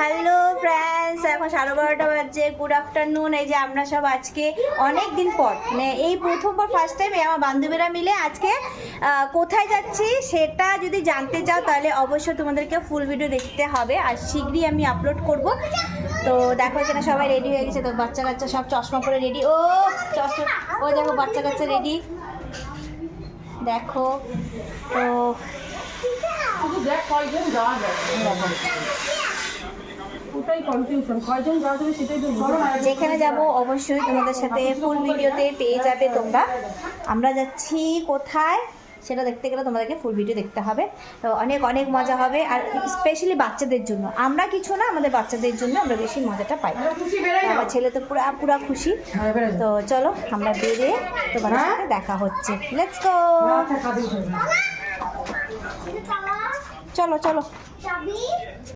Hello friends, এখন 12:30 বাজে। Good afternoon. এই যে আমরা সব আজকে অনেক দিন পর, মানে এই প্রথমবার ফার্স্ট টাইম আমার বান্ধবীরা মিলে আজকে কোথায় যাচ্ছি সেটা যদি জানতে চাও তাহলে অবশ্যই তোমাদেরকে ফুল ভিডিও দেখতে হবে, আর শীঘ্রই আমি আপলোড করব। তো দেখো এখানে সবাই রেডি হয়ে গেছে, তো বাচ্চা কাচ্চা সব চশমা পরে রেডি। ও চশমা, ও দেখো বাচ্চা কাচ্চা রেডি, দেখো। তো যেখানে যাব অবশ্যই তোমাদের সাথে ফুল ভিডিওতে পেয়ে যাবে তোমরা। আমরা যাচ্ছি কোথায় সেটা দেখতে গেলে তোমাদেরকে ফুল ভিডিও দেখতে হবে। তো অনেক অনেক মজা হবে, আর স্পেশালি বাচ্চাদের জন্য। আমরা কিছু না, আমাদের বাচ্চাদের জন্য আমরা বেশি মজাটা পাই। আমার ছেলে তো পুরা খুশি। তো চলো আমরা বেরিয়ে তোমাদের সাথে দেখা হচ্ছে। Let's go. চলো চলো।